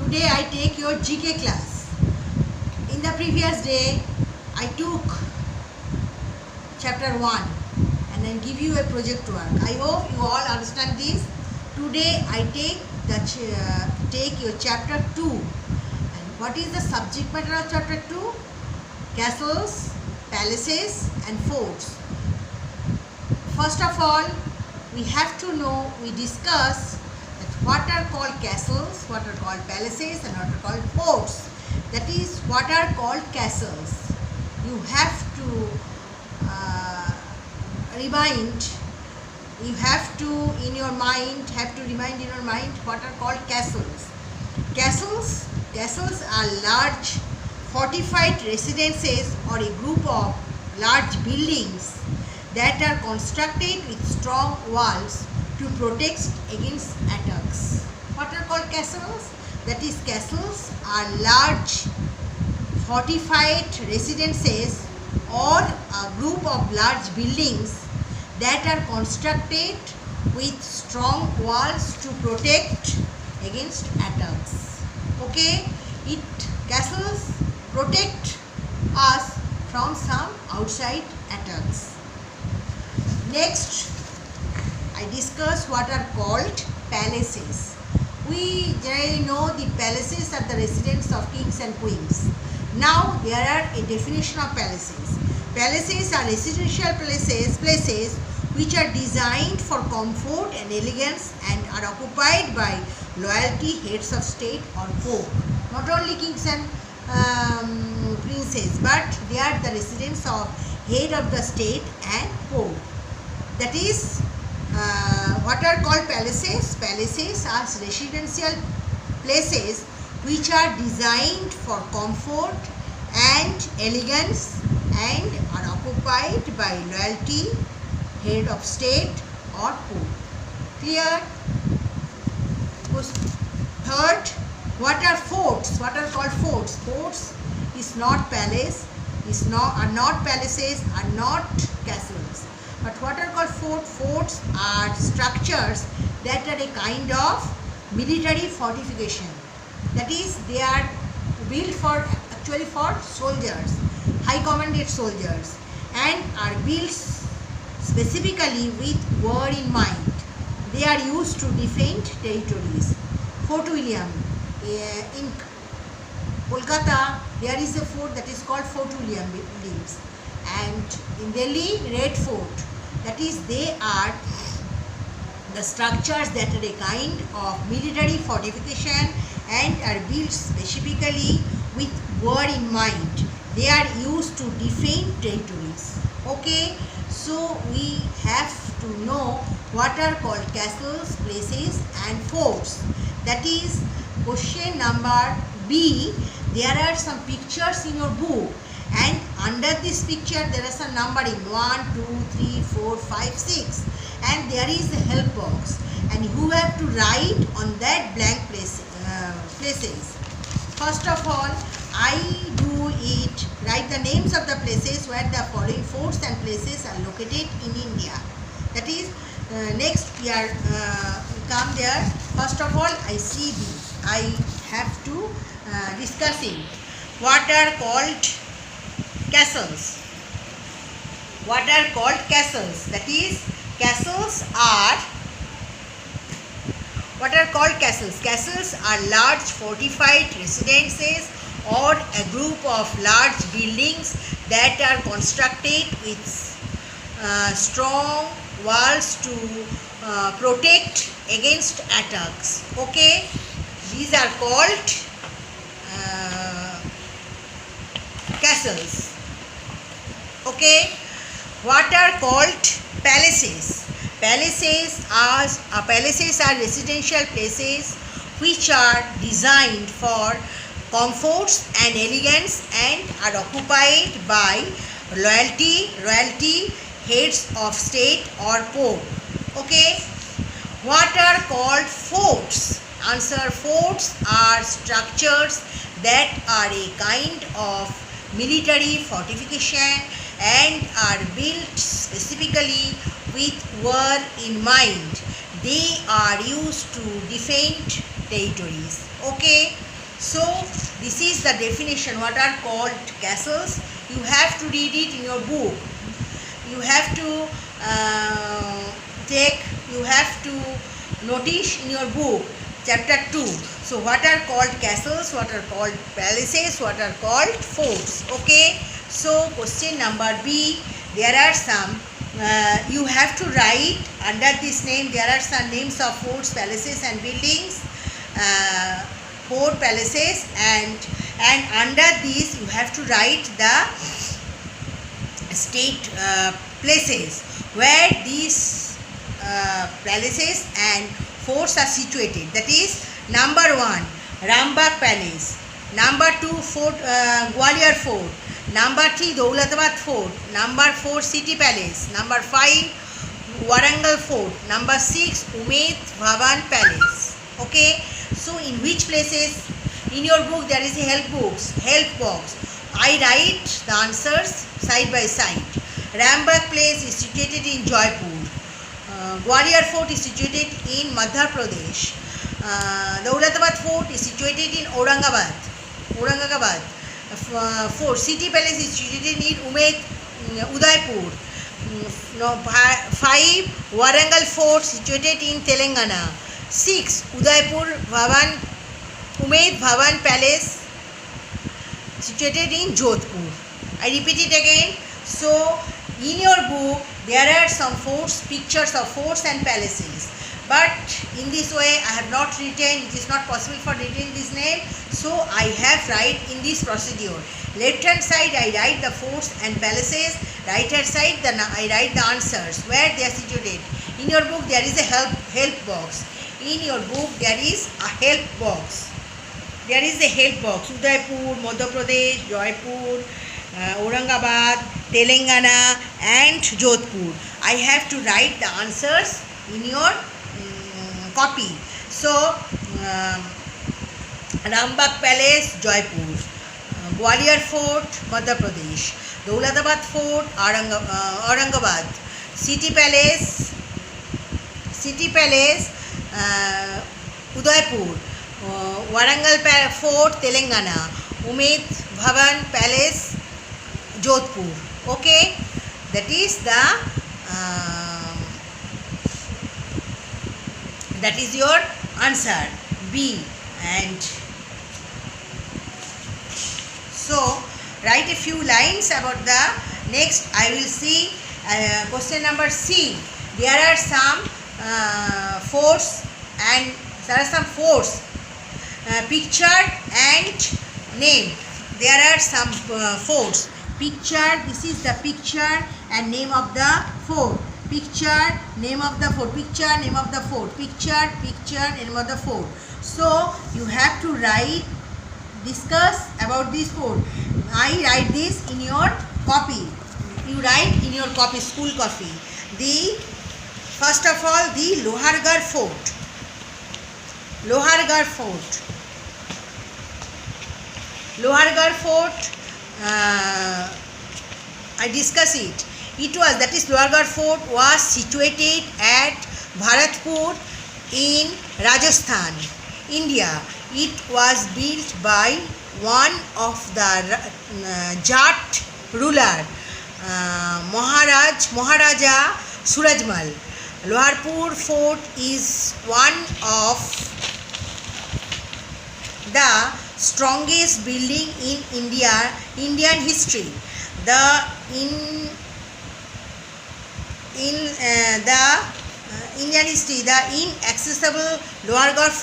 Today I take your GK class. In the previous day I took chapter 1 and then give you a project work. I hope you all understand this. Today I take your chapter 2. And what is the subject matter of chapter 2? Castles, palaces and forts. First of all, we have to know, we discuss that what are called castles, what are called palaces and what are called forts. That is, what are called castles. You have to remind, you have to remind in your mind what are called castles. Castles are large fortified residences or a group of large buildings that are constructed with strong walls to protect against attacks. What are called castles? That is, castles are large fortified residences or a group of large buildings that are constructed with strong walls to protect against attacks. Okay, castles protect us from some outside attacks. Next, I discuss what are called palaces. We generally know the palaces are the residence of kings and queens. Now there are a definition of palaces. Palaces are residential places which are designed for comfort and elegance and are occupied by loyalty heads of state or pope. Not only kings and princes, but they are the residence of head of the state and pope. That is, what are called palaces? Palaces are residential places which are designed for comfort and elegance and are occupied by loyalty, head of state or pope. Clear? Third, what are forts? What are called forts? Forts is not palace, are not palaces, are not castles. But what are called forts? Forts are structures that are a kind of military fortification. That is, they are built actually for soldiers, high commanded soldiers, and are built specifically with war in mind. They are used to defend territories. Fort William in Kolkata, there is a fort that is called Fort William buildings, and in Delhi, Red Fort. That is, they are the structures that are a kind of military fortification and are built specifically with war in mind. They are used to defend territories. Okay, so we have to know what are called castles, places and forts. That is, question number B. There are some pictures in your book, and under this picture there is a numbering 1, 2, 3, 4, 5, 6, and there is a help box, and you have to write on that blank places. First of all, write the names of the places where the following forts and places are located in India. That is, next we are come there. First of all, I see these. I have to discussing what are called castles. What are called castles? That is, castles are what are called castles? Castles are large fortified residences or a group of large buildings that are constructed with strong walls to protect against attacks. Okay, these are called castles. Okay, what are called palaces? Palaces are residential places which are designed for comforts and elegance and are occupied by royalty, heads of state or pope. Okay, what are called forts? Answer: forts are structures that are a kind of military fortification and are built specifically with war in mind. They are used to defend territories. Okay. So this is the definition what are called castles. You have to read it in your book. You have to you have to notice in your book chapter 2. So what are called castles, what are called palaces, what are called forts. Okay, so question number B, there are some you have to write under this name. There are some names of forts, palaces and buildings, fort, palaces, and under this you have to write the state places where these palaces and forts are situated. That is number 1 Rambagh Palace, number 2 Fort Gwalior Fort, number 3 Daulatabad Fort, number 4 City Palace, number 5 Warangal Fort, number 6 Umaid Bhawan Palace. Okay, so in which places in your book there is a help box. I write the answers side by side. Rambagh Place is situated in Jaipur. Gwalior Fort is situated in Madhya Pradesh. Daulatabad Fort is situated in Aurangabad. Fort City Palace is situated in Udaipur. 5 Warangal Fort situated in Telangana. 6 Umaid Bhawan Palace situated in Jodhpur. I repeat it again. So in your book there are some forts, pictures of forts and palaces, but in this way I have not written, it is not possible for writing this name, so I have write in this procedure. Left hand side I write the forts and palaces, right hand side I write the answers where they are situated. In your book there is a help box. In your book there is a help box. There is a help box. Udaipur, Madhya Pradesh, Jaipur, Aurangabad, Telangana and Jodhpur. I have to write the answers in your copy. So Rambagh Palace, Jaipur, Gwalior Fort, Madhya Pradesh, Daulatabad Fort, Aurangabad, City Palace, Udaipur, Warangal Fort, Telangana, Umaid Bhawan Palace, Jodhpur. Okay, that is your answer B. And so write a few lines about the next. I will see question number C. There are some forts and pictured and named. There are some forts. Picture, this is the picture and name of the fort. Picture, name of the fort. Picture, name of the fort. Picture, name of the fort. So you have to discuss about this fort. I write this in your copy. You write in your copy, school copy. First of all, the Lohargarh Fort. Lohargarh Fort, I discuss it. Lohargarh Fort was situated at Bharatpur in Rajasthan, India. It was built by one of the Jat ruler, Maharaja Surajmal. Lohargarh Fort is one of the strongest building in Indian history. The inaccessible Lohargarh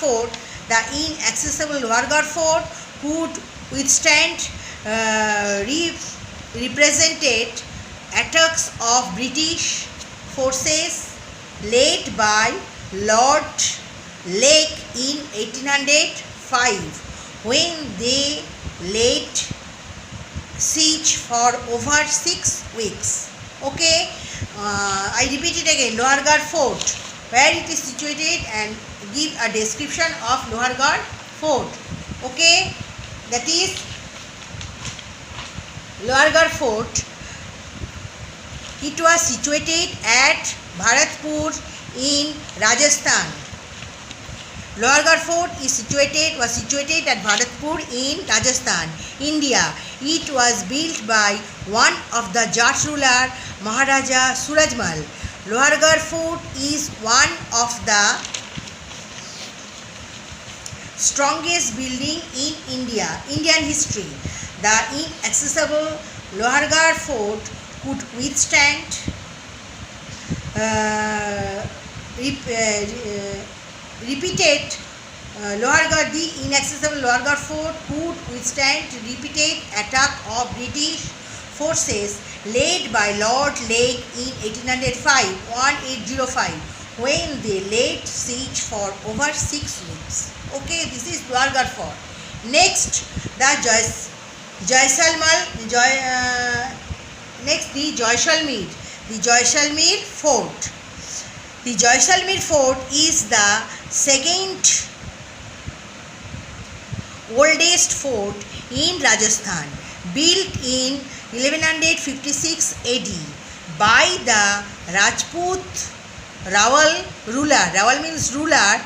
Fort could withstand represented attacks of British forces led by Lord Lake in 1805, when they laid siege for over 6 weeks. Okay, I repeat it again. Lohargarh Fort, where it is situated, and give a description of Lohargarh Fort. Okay, that is Lohargarh Fort. It was situated at Bharatpur in Rajasthan. Lohargarh Fort was situated at Bharatpur in Rajasthan, India. It was built by one of the Jat ruler, Maharaja Surajmal. Lohargarh Fort is one of the strongest building in Indian history. The inaccessible Lohargarh Fort could withstand repeated the inaccessible Lohargarh Fort could withstand repeated attack of British forces led by Lord Lake in 1805 when they laid siege for over 6 weeks. Okay, this is Lohargarh Fort. Next, the Jaisalmer. The Jaisalmer Fort. The Jaisalmer Fort is the second oldest fort in Rajasthan, built in 1156 AD by the Rajput Rawal ruler. Rawal means ruler.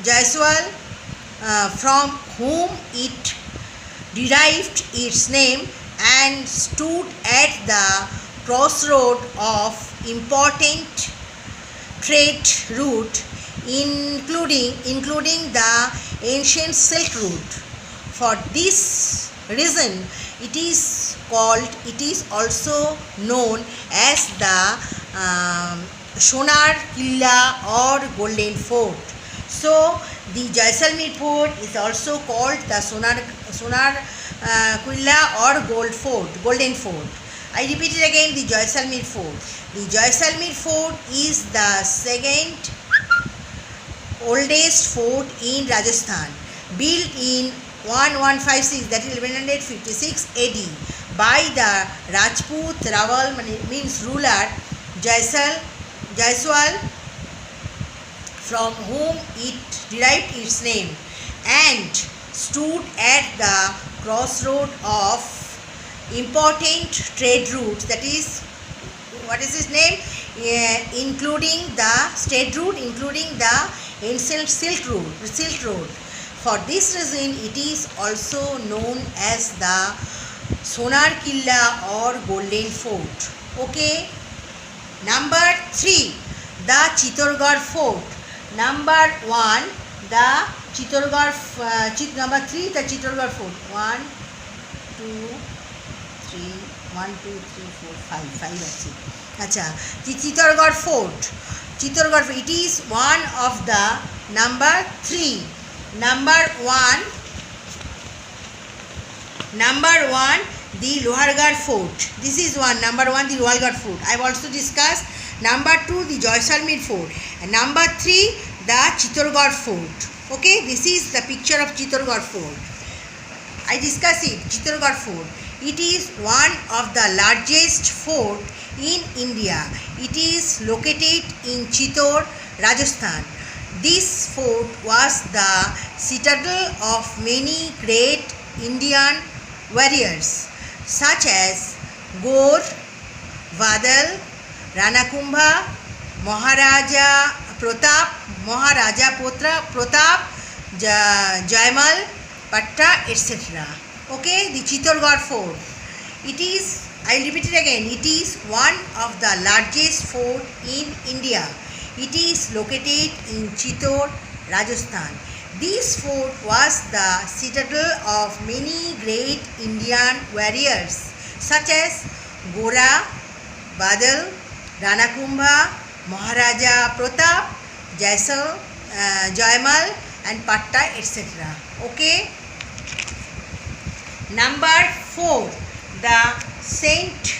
Jaiswal, from whom it derived its name, and stood at the crossroad of important trade route, including the ancient Silk Route. For this reason, it is also known as the Sonar Killa or Golden Fort. So, the Jaisalmer Fort is also called the Sonar Killa or Golden Fort. I repeat it again, the Jaisalmer Fort. The Jaisalmer Fort is the second oldest fort in Rajasthan, built in 1156, that is 1156 AD, by the Rajput Rawal means ruler Jaiswal, from whom it derived its name, and stood at the crossroad of important trade routes, that is, what is his name, including the trade route, including the ancient Silk Road. For this reason, it is also known as the Sonar Killa or Golden Fort. Okay. Number 3, the Chittorgarh Fort. Number 1, the Chittorgarh. Number 3, the Chittorgarh Fort. 1, 2, 3, 1, 2, 3, 4, 5. 5 আছে. আচ্ছা, the Chittorgarh Fort. It is one of the number 3. Number 1, the Lohargarh Fort. This is number 1, the Lohargarh Fort. I have also discussed. Number 2, the Jaisalmer Fort. And number 3, the Chittorgarh Fort. Okay, this is the picture of Chittorgarh Fort. I discuss it. Chittorgarh Fort. It is one of the largest fort in India. It is located in Chittor, Rajasthan. This fort was the citadel of many great Indian warriors such as Gaur, Badal, Rana Kumbha, Maharaja Pratap, Jaimal, Patta, etc. Okay, the Chittorgarh Fort. It is, I will repeat it again, it is one of the largest fort in India. It is located in Chittor, Rajasthan. This fort was the citadel of many great Indian warriors such as Gora, Badal, Rana Kumbha, Maharaja Pratap, Jaimal and Patta, etc. Okay. Number 4, the Saint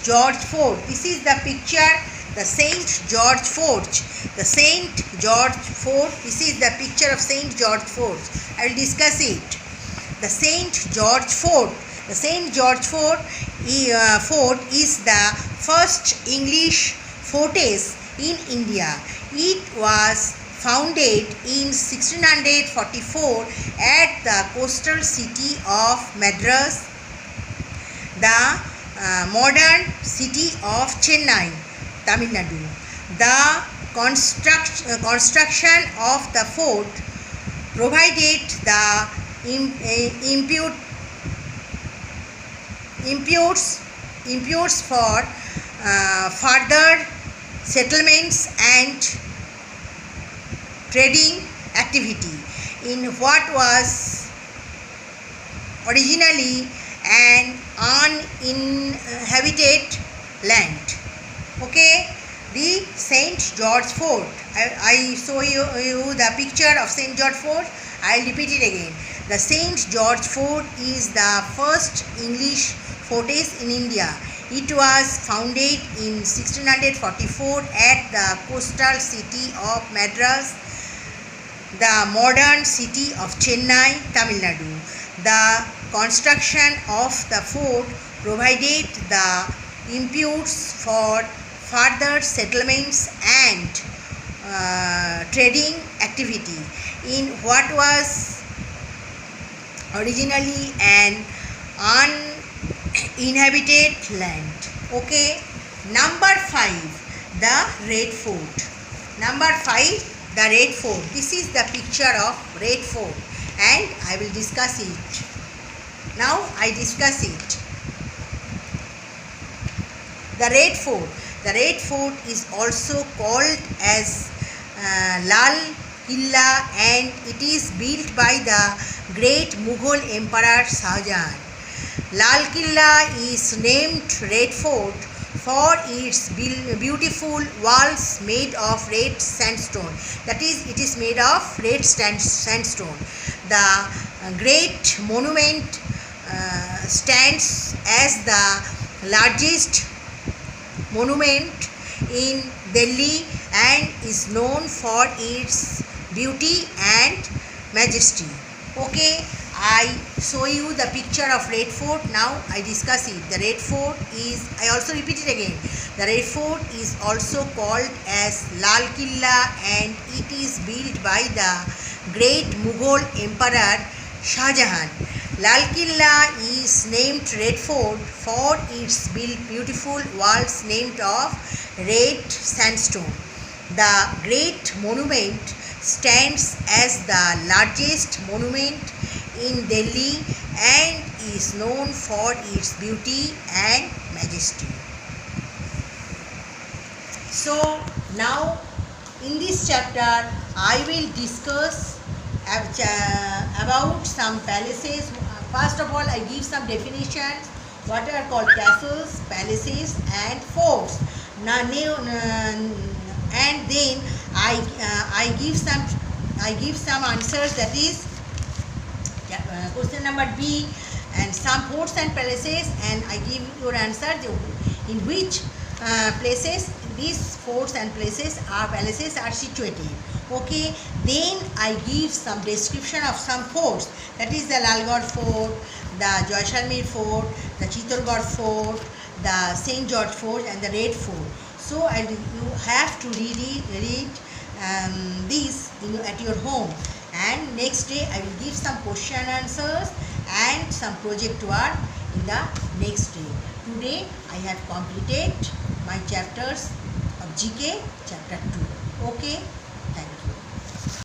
George Fort. This is the picture, the Saint George Fort. The Saint George Fort. This is the picture of Saint George Fort. I will discuss it. The Saint George Fort. The Saint George Fort is the first English fortress in India. It was founded in 1644 at the coastal city of Madras, the modern city of Chennai, Tamil Nadu. The construction of the fort provided the imputes for further settlements and trading activity in what was originally an uninhabited land. Okay, the St. George Fort. I show you the picture of St. George Fort. I will repeat it again. The St. George Fort is the first English fortress in India. It was founded in 1644 at the coastal city of Madras, the modern city of Chennai, Tamil Nadu. The construction of the fort provided the imputes for further settlements and trading activity in what was originally an uninhabited land. Okay, number 5, the Red Fort. Number 5, the Red Fort. This is the picture of Red Fort and I will discuss it. Now I discuss it. The Red Fort. The Red Fort is also called as Lal Killa and it is built by the great Mughal Emperor Shah Jahan. Lal Killa is named Red Fort for its beautiful walls made of red sandstone. That is, it is made of red sandstone. The great monument stands as the largest monument in Delhi and is known for its beauty and majesty. Okay, I show you the picture of Red Fort. Now I discuss it. The Red Fort is, I also repeat it again, the Red Fort is also called as Lal Killa and it is built by the great Mughal Emperor Shah Jahan. Lal Killa is named Red Fort for its beautiful walls named of red sandstone. The great monument stands as the largest monument in Delhi and is known for its beauty and majesty. So now in this chapter I will discuss about some palaces. First of all, I give some definitions what are called castles, palaces and forts. And then I give some answers, that is question number B, and some forts and palaces, and I give your answer in which places these forts and palaces are situated. Okay, then I give some description of some forts, that is the Lalgarh Fort, the Jaisalmer Fort, the Chittorgarh Fort, the St. George Fort and the Red Fort. So you have to read these at your home, and next day I will give some question and answers and some project work in the next day. Today I have completed my chapters of GK chapter 2. Okay.